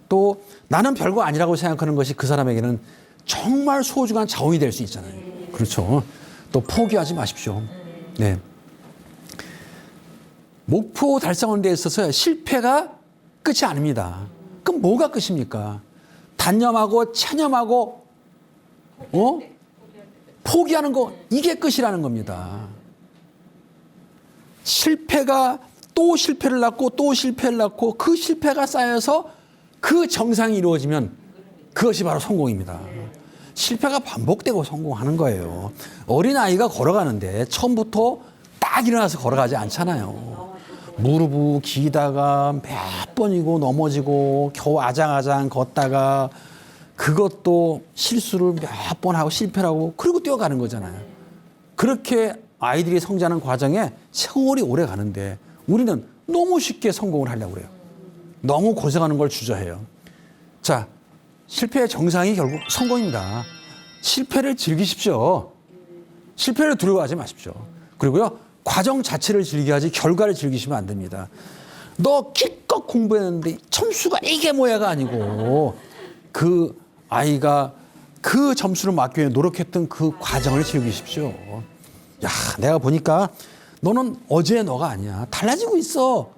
또 나는 별거 아니라고 생각하는 것이 그 사람에게는 정말 소중한 자원이 될 수 있잖아요. 그렇죠. 또 포기하지 마십시오. 네. 목표 달성하는 데 있어서 실패가 끝이 아닙니다. 그럼 뭐가 끝입니까? 단념하고 체념하고 포기하는 거 이게 끝이라는 겁니다. 실패가 또 실패를 낳고 또 실패를 낳고 그 실패가 쌓여서 그 정상이 이루어지면 그것이 바로 성공입니다. 실패가 반복되고 성공하는 거예요. 어린아이가 걸어가는데 처음부터 딱 일어나서 걸어가지 않잖아요. 무릎 기다가 몇 번이고 넘어지고 겨우 아장아장 걷다가 그것도 실수를 몇 번 하고 실패를 하고 그리고 뛰어가는 거잖아요. 그렇게 아이들이 성장하는 과정에 세월이 오래 가는데 우리는 너무 쉽게 성공을 하려고 그래요. 너무 고생하는 걸 주저해요. 자, 실패의 정상이 결국 성공입니다. 실패를 즐기십시오. 실패를 두려워하지 마십시오. 그리고요, 과정 자체를 즐겨야지 결과를 즐기시면 안 됩니다. 너 기껏 공부했는데 점수가 이게 뭐야가 아니고 그 아이가 그 점수를 맞기 위해 노력했던 그 과정을 즐기십시오. 야, 내가 보니까 너는 어제의 너가 아니야. 달라지고 있어.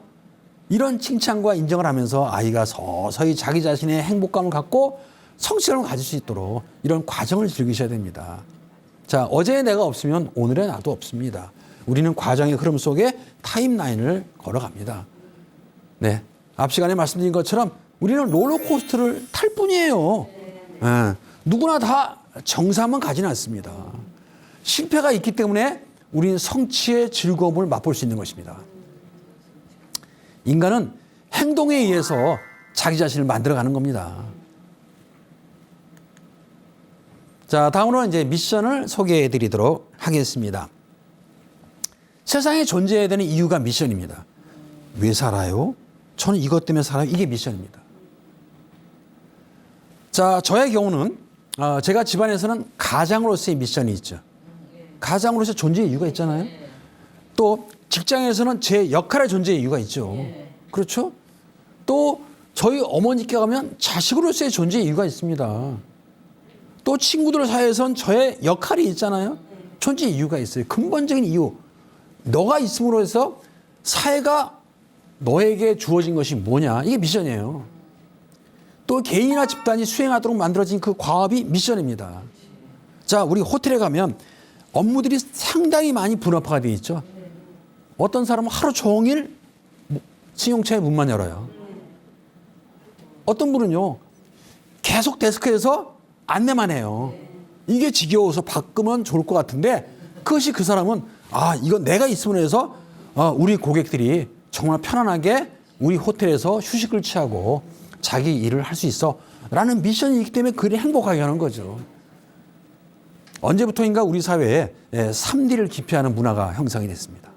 이런 칭찬과 인정을 하면서 아이가 서서히 자기 자신의 행복감을 갖고 성취감을 가질 수 있도록 이런 과정을 즐기셔야 됩니다. 자, 어제의 내가 없으면 오늘의 나도 없습니다. 우리는 과정의 흐름 속에 타임라인을 걸어갑니다. 네, 앞 시간에 말씀드린 것처럼 우리는 롤러코스터를 탈 뿐이에요. 네, 누구나 다 정상만 가지는 않습니다. 실패가 있기 때문에 우리는 성취의 즐거움을 맛볼 수 있는 것입니다. 인간은 행동에 의해서 자기 자신을 만들어가는 겁니다. 자, 다음으로 이제 미션을 소개해 드리도록 하겠습니다. 세상에 존재해야 되는 이유가 미션입니다. 왜 살아요? 저는 이것 때문에 살아요. 이게 미션입니다. 자, 저의 경우는 제가 집안에서는 가장으로서의 미션이 있죠. 가장으로서 존재의 이유가 있잖아요. 또 직장에서는 제 역할의 존재의 이유가 있죠. 그렇죠? 또 저희 어머니께 가면 자식으로서의 존재의 이유가 있습니다. 또 친구들 사이에선 저의 역할이 있잖아요. 존재의 이유가 있어요. 근본적인 이유. 너가 있음으로 해서 사회가 너에게 주어진 것이 뭐냐. 이게 미션이에요. 또 개인이나 집단이 수행하도록 만들어진 그 과업이 미션입니다. 자, 우리 호텔에 가면 업무들이 상당히 많이 분업화가 되어 있죠. 어떤 사람은 하루 종일 승용차의 문만 열어요. 어떤 분은요, 계속 데스크에서 안내만 해요. 이게 지겨워서 바꾸면 좋을 것 같은데 그것이 그 사람은 이건 내가 있음으로 해서 우리 고객들이 정말 편안하게 우리 호텔에서 휴식을 취하고 자기 일을 할 수 있어 라는 미션이 있기 때문에 그들이 행복하게 하는 거죠. 언제부터인가 우리 사회에 3D를 기피하는 문화가 형성이 됐습니다.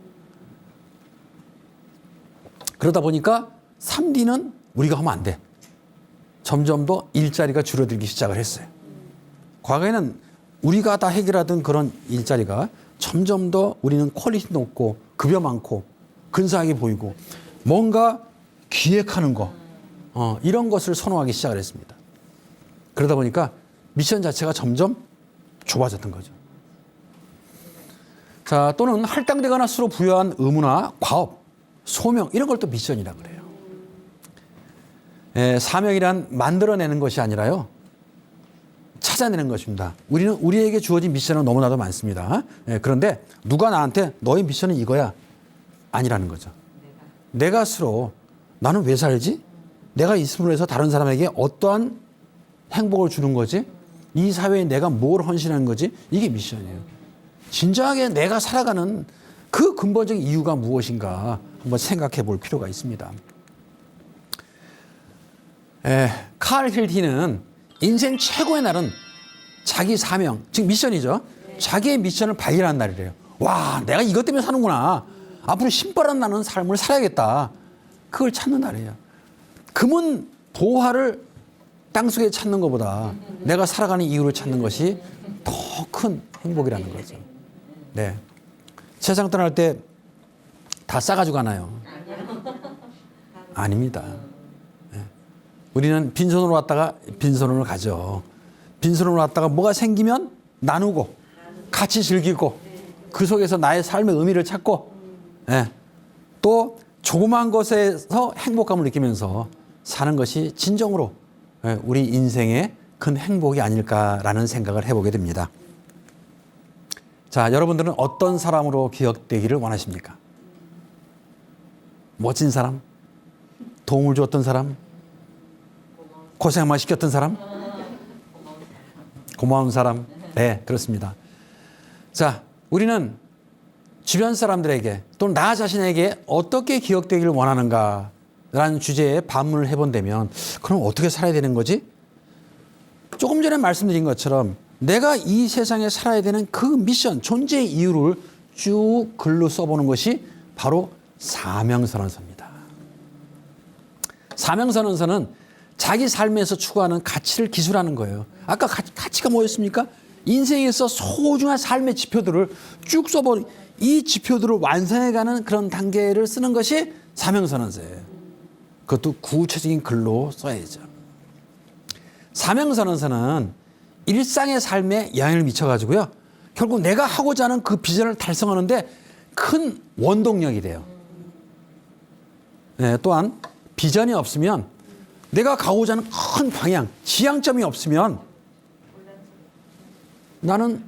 그러다 보니까 3D는 우리가 하면 안 돼. 점점 더 일자리가 줄어들기 시작을 했어요. 과거에는 우리가 다 해결하던 그런 일자리가 점점 더 우리는 퀄리티 높고 급여 많고 근사하게 보이고 뭔가 기획하는 거 이런 것을 선호하기 시작을 했습니다. 그러다 보니까 미션 자체가 점점 좁아졌던 거죠. 자, 또는 할당되거나 스스로 부여한 의무나 과업, 소명 이런 걸 또 미션이라고 그래요. 사명이란 만들어내는 것이 아니라요. 찾아내는 것입니다. 우리에게 주어진 미션은 너무나도 많습니다. 예, 그런데 누가 나한테 너의 미션은 이거야 아니라는 거죠. 내가 스스로 나는 왜 살지? 내가 있음으로 해서 다른 사람에게 어떠한 행복을 주는 거지? 이 사회에 내가 뭘 헌신하는 거지? 이게 미션이에요. 진정하게 내가 살아가는 그 근본적인 이유가 무엇인가 한번 생각해 볼 필요가 있습니다. 칼 힐티는 인생 최고의 날은 자기 사명, 즉 미션이죠. 자기의 미션을 발견한 날이래요. 와, 내가 이것 때문에 사는구나. 앞으로 신바람 나는 삶을 살아야겠다. 그걸 찾는 날이에요. 금은 보화를 땅속에 찾는 것보다 내가 살아가는 이유를 찾는 것이 더 큰 행복이라는 거죠. 네. 세상 떠날 때 다 싸가지고 가나요? 아닙니다. 네. 우리는 빈손으로 왔다가 빈손으로 가죠. 빈손으로 왔다가 뭐가 생기면 나누고 같이 즐기고 그 속에서 나의 삶의 의미를 찾고 네. 또 조그마한 것에서 행복감을 느끼면서 사는 것이 진정으로 우리 인생의 큰 행복이 아닐까라는 생각을 해보게 됩니다. 자, 여러분들은 어떤 사람으로 기억되기를 원하십니까? 멋진 사람? 도움을 주었던 사람? 고생만 시켰던 사람? 고마운 사람? 네, 그렇습니다. 자, 우리는 주변 사람들에게 또는 나 자신에게 어떻게 기억되기를 원하는가라는 주제에 반문을 해본다면 그럼 어떻게 살아야 되는 거지? 조금 전에 말씀드린 것처럼 내가 이 세상에 살아야 되는 그 미션, 존재의 이유를 쭉 글로 써보는 것이 바로 사명선언서입니다. 사명선언서는 자기 삶에서 추구하는 가치를 기술하는 거예요. 아까 가치가 뭐였습니까? 인생에서 소중한 삶의 지표들을 쭉 써버린 이 지표들을 완성해가는 그런 단계를 쓰는 것이 사명선언서예요. 그것도 구체적인 글로 써야죠. 사명선언서는 일상의 삶에 영향을 미쳐가지고요. 결국 내가 하고자 하는 그 비전을 달성하는데 큰 원동력이 돼요. 네, 또한 비전이 없으면 내가 가고자 하는 큰 방향, 지향점이 없으면 나는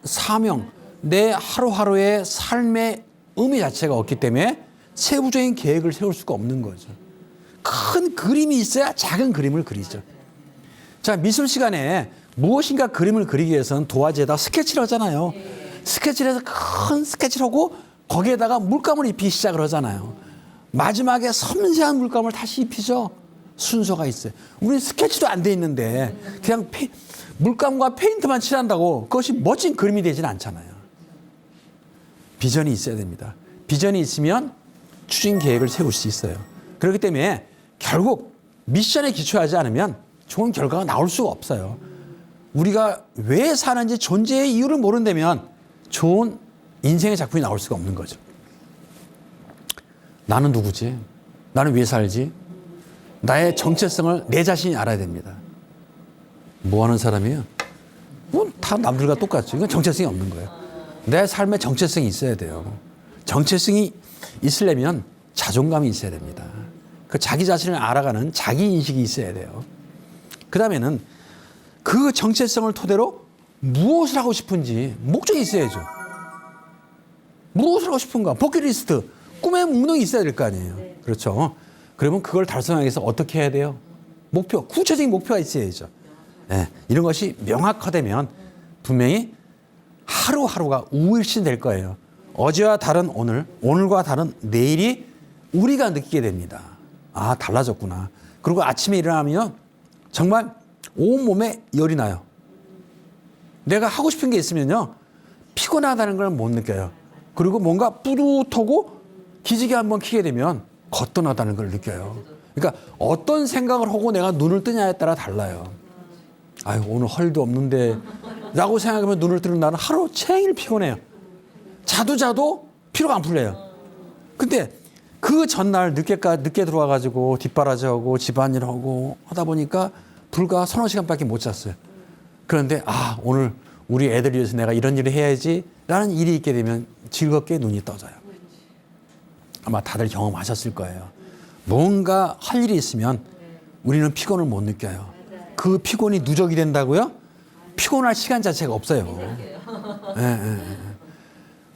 사명, 내 하루하루의 삶의 의미 자체가 없기 때문에 세부적인 계획을 세울 수가 없는 거죠. 큰 그림이 있어야 작은 그림을 그리죠. 자, 미술 시간에 무엇인가 그림을 그리기 위해서는 도화지에다 스케치를 하잖아요. 스케치를 해서 큰 스케치를 하고 거기에다가 물감을 입히기 시작을 하잖아요. 마지막에 섬세한 물감을 다시 입히죠. 순서가 있어요. 우리 스케치도 안 돼 있는데 그냥 물감과 페인트만 칠한다고 그것이 멋진 그림이 되진 않잖아요. 비전이 있어야 됩니다. 비전이 있으면 추진 계획을 세울 수 있어요. 그렇기 때문에 결국 미션에 기초하지 않으면 좋은 결과가 나올 수가 없어요. 우리가 왜 사는지 존재의 이유를 모른다면 좋은 인생의 작품이 나올 수가 없는 거죠. 나는 누구지? 나는 왜 살지? 나의 정체성을 내 자신이 알아야 됩니다. 뭐 하는 사람이에요? 뭐 다 남들과 똑같죠. 이건 정체성이 없는 거예요. 내 삶에 정체성이 있어야 돼요. 정체성이 있으려면 자존감이 있어야 됩니다. 그 자기 자신을 알아가는 자기 인식이 있어야 돼요. 그 다음에는 그 정체성을 토대로 무엇을 하고 싶은지 목적이 있어야죠. 무엇을 하고 싶은가? 버킷리스트, 꿈의 묵명이 있어야 될 거 아니에요. 그렇죠. 그러면 그걸 달성하기 위해서 어떻게 해야 돼요? 목표, 구체적인 목표가 있어야죠. 네, 이런 것이 명확하다면 분명히 하루하루가 우일신 될 거예요. 어제와 다른 오늘, 오늘과 다른 내일이 우리가 느끼게 됩니다. 아, 달라졌구나. 그리고 아침에 일어나면 정말 온몸에 열이 나요. 내가 하고 싶은 게 있으면요. 피곤하다는 걸 못 느껴요. 그리고 뭔가 뿌듯하고 기지개 한번 켜게 되면 거뜬하다는 걸 느껴요. 그러니까 어떤 생각을 하고 내가 눈을 뜨냐에 따라 달라요. 아유, 오늘 헐도 없는데 라고 생각하면 눈을 뜨는 날은 하루 종일 피곤해요. 자도 피로가 안 풀려요. 근데 그 전날 늦게 들어와가지고 뒷바라지하고 집안일하고 하다 보니까 불과 서너 시간밖에 못 잤어요. 그런데 오늘 우리 애들 위해서 내가 이런 일을 해야지 라는 일이 있게 되면 즐겁게 눈이 떠져요. 아마 다들 경험하셨을 거예요. 뭔가 할 일이 있으면 우리는 피곤을 못 느껴요. 그 피곤이 누적이 된다고요? 피곤할 시간 자체가 없어요. 예, 예, 예.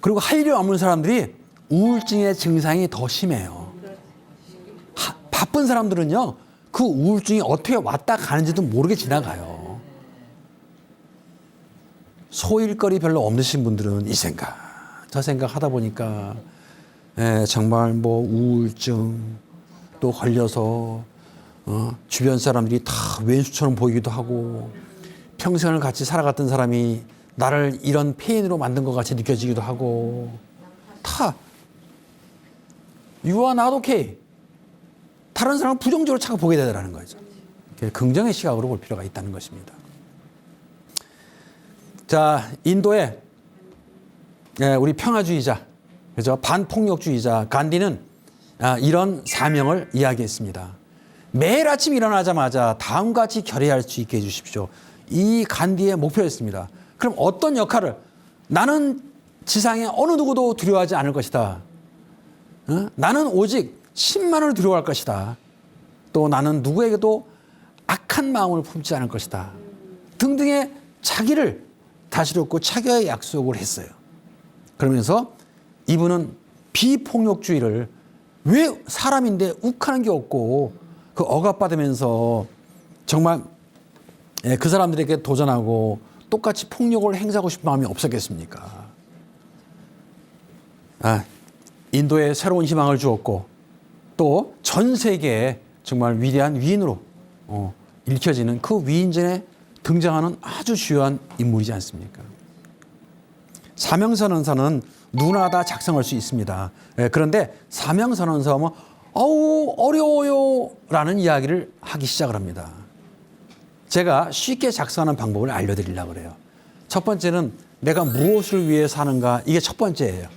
그리고 할 일이 없는 사람들이 우울증의 증상이 더 심해요. 바쁜 사람들은요, 그 우울증이 어떻게 왔다 가는지도 모르게 지나가요. 소일거리 별로 없으신 분들은 이 생각, 저 생각 하다 보니까 정말 뭐 우울증 또 걸려서 주변 사람들이 다 왼수처럼 보이기도 하고 평생을 같이 살아갔던 사람이 나를 이런 폐인으로 만든 것 같이 느껴지기도 하고 다 You are not okay. 다른 사람을 부정적으로 자꾸 보게 되더라는 거죠. 긍정의 시각으로 볼 필요가 있다는 것입니다. 자, 인도의 우리 평화주의자, 그죠? 반폭력주의자 간디는 이런 사명을 이야기했습니다. 매일 아침 일어나자마자 다음과 같이 결의할 수 있게 해주십시오. 이 간디의 목표였습니다. 그럼 어떤 역할을 나는 지상에 어느 누구도 두려워하지 않을 것이다. 나는 오직 10만을 두려워할 것이다. 또 나는 누구에게도 악한 마음을 품지 않을 것이다. 등등의 자기를 다스렸고 자기의 약속을 했어요. 그러면서 이분은 비폭력주의를 왜 사람인데 욱하는 게 없고 그 억압받으면서 정말 그 사람들에게 도전하고 똑같이 폭력을 행사하고 싶은 마음이 없었겠습니까? 인도에 새로운 희망을 주었고 또 전 세계에 정말 위대한 위인으로 읽혀지는 그 위인전에 등장하는 아주 주요한 인물이지 않습니까? 사명선언서는 누구나 다 작성할 수 있습니다. 그런데 사명선언서 하면 어려워요 라는 이야기를 하기 시작을 합니다. 제가 쉽게 작성하는 방법을 알려드리려고 그래요. 첫 번째는 내가 무엇을 위해 사는가, 이게 첫 번째예요.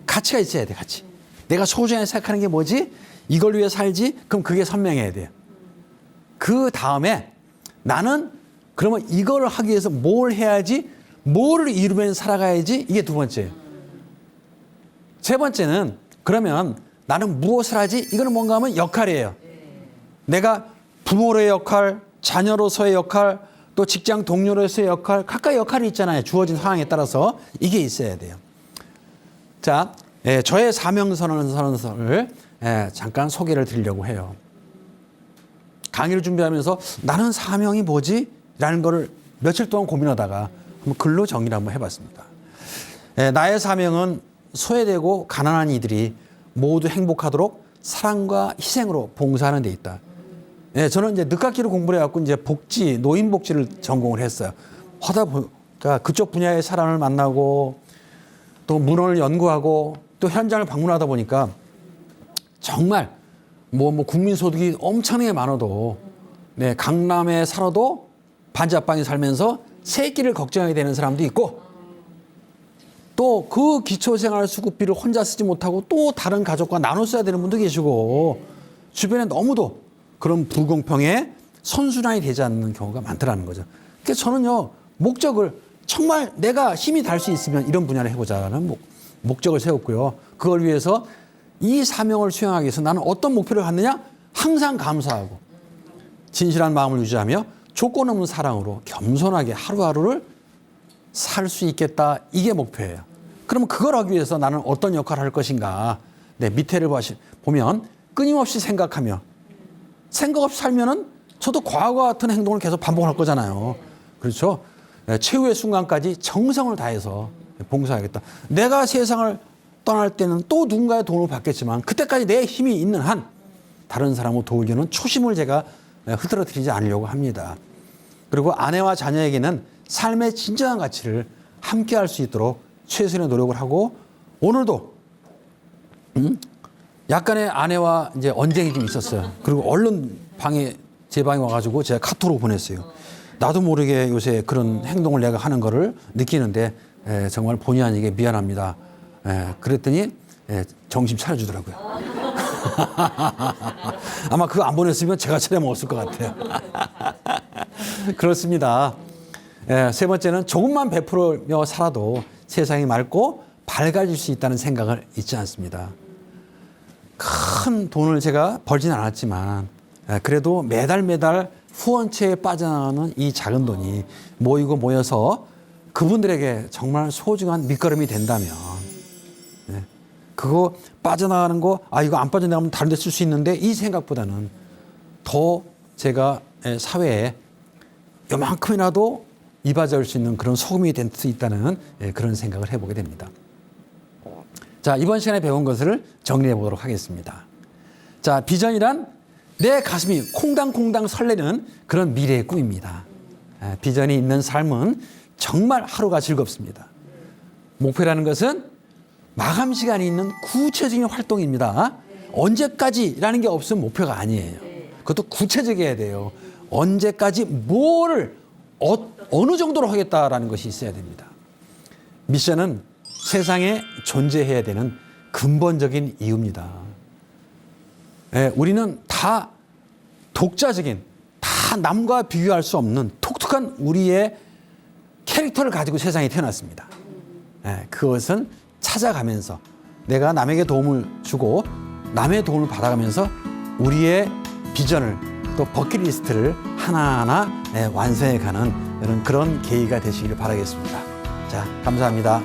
가치가 있어야 돼, 가치. 내가 소중하게 생각하는 게 뭐지? 이걸 위해 살지? 그럼 그게 선명해야 돼요. 그 다음에 나는 그러면 이걸 하기 위해서 뭘 해야지? 뭐를 이루면 살아가야지? 이게 두 번째예요. 세 번째는 그러면 나는 무엇을 하지? 이거는 뭔가 하면 역할이에요. 내가 부모로의 역할, 자녀로서의 역할, 또 직장 동료로서의 역할, 각각 역할이 있잖아요. 주어진 상황에 따라서 이게 있어야 돼요. 자, 저의 사명선언서를 잠깐 소개를 드리려고 해요. 강의를 준비하면서 나는 사명이 뭐지? 라는 거를 며칠 동안 고민하다가 한번 글로 정리를 한번 해봤습니다. 나의 사명은 소외되고 가난한 이들이 모두 행복하도록 사랑과 희생으로 봉사하는 데 있다. 저는 이제 늦깎이로 공부를 해갖고 이제 복지, 노인복지를 전공을 했어요. 하다 보니까 그쪽 분야의 사람을 만나고 또 문헌을 연구하고 또 현장을 방문하다 보니까 정말 뭐 국민소득이 엄청나게 많아도 강남에 살아도 반지하방에 살면서 새끼를 걱정하게 되는 사람도 있고 또 그 기초생활수급비를 혼자 쓰지 못하고 또 다른 가족과 나눠 써야 되는 분도 계시고 주변에 너무도 그런 불공평에 선순환이 되지 않는 경우가 많더라는 거죠. 그래서 저는요, 목적을 정말 내가 힘이 닿을 수 있으면 이런 분야를 해보자는 목적을 세웠고요. 그걸 위해서 이 사명을 수행하기 위해서 나는 어떤 목표를 갖느냐? 항상 감사하고 진실한 마음을 유지하며 조건 없는 사랑으로 겸손하게 하루하루를 살 수 있겠다. 이게 목표예요. 그러면 그걸 하기 위해서 나는 어떤 역할을 할 것인가? 밑에를 보면 끊임없이 생각하며 생각 없이 살면은 저도 과거와 같은 행동을 계속 반복할 거잖아요. 그렇죠? 최후의 순간까지 정성을 다해서 봉사하겠다. 내가 세상을 떠날 때는 또 누군가의 도움을 받겠지만 그때까지 내 힘이 있는 한 다른 사람을 도우려는 초심을 제가 흐트러뜨리지 않으려고 합니다. 그리고 아내와 자녀에게는 삶의 진정한 가치를 함께 할 수 있도록 최선의 노력을 하고 오늘도 약간의 아내와 이제 언쟁이 좀 있었어요. 그리고 얼른 제 방에 와가지고 제가 카톡으로 보냈어요. 나도 모르게 요새 그런 행동을 내가 하는 거를 느끼는데 정말 본의 아니게 미안합니다. 그랬더니 정신 차려주더라고요. 아마 그거 안 보냈으면 제가 차려 먹었을 것 같아요. 그렇습니다. 세 번째는 조금만 베풀며 살아도 세상이 맑고 밝아질 수 있다는 생각을 잊지 않습니다. 큰 돈을 제가 벌진 않았지만 그래도 매달 후원체에 빠져나가는 이 작은 돈이 모이고 모여서 그분들에게 정말 소중한 밑거름이 된다면, 네, 그거 빠져나가는 거, 이거 안 빠져나가면 다른 데 쓸 수 있는데, 이 생각보다는 더 제가 사회에 요만큼이라도 이바지할 수 있는 그런 소금이 될 수 있다는 그런 생각을 해보게 됩니다. 자, 이번 시간에 배운 것을 정리해 보도록 하겠습니다. 자, 비전이란 내 가슴이 콩당콩당 설레는 그런 미래의 꿈입니다. 비전이 있는 삶은 정말 하루가 즐겁습니다. 목표라는 것은 마감 시간이 있는 구체적인 활동입니다. 언제까지라는 게 없으면 목표가 아니에요. 그것도 구체적이어야 돼요. 언제까지 뭐를 어느 정도로 하겠다라는 것이 있어야 됩니다. 미션은 세상에 존재해야 되는 근본적인 이유입니다. 우리는 다 독자적인, 다 남과 비교할 수 없는 독특한 우리의 캐릭터를 가지고 세상에 태어났습니다. 그것은 찾아가면서 내가 남에게 도움을 주고 남의 도움을 받아가면서 우리의 비전을 또 버킷리스트를 하나하나 완성해가는 그런 계기가 되시기를 바라겠습니다. 자, 감사합니다.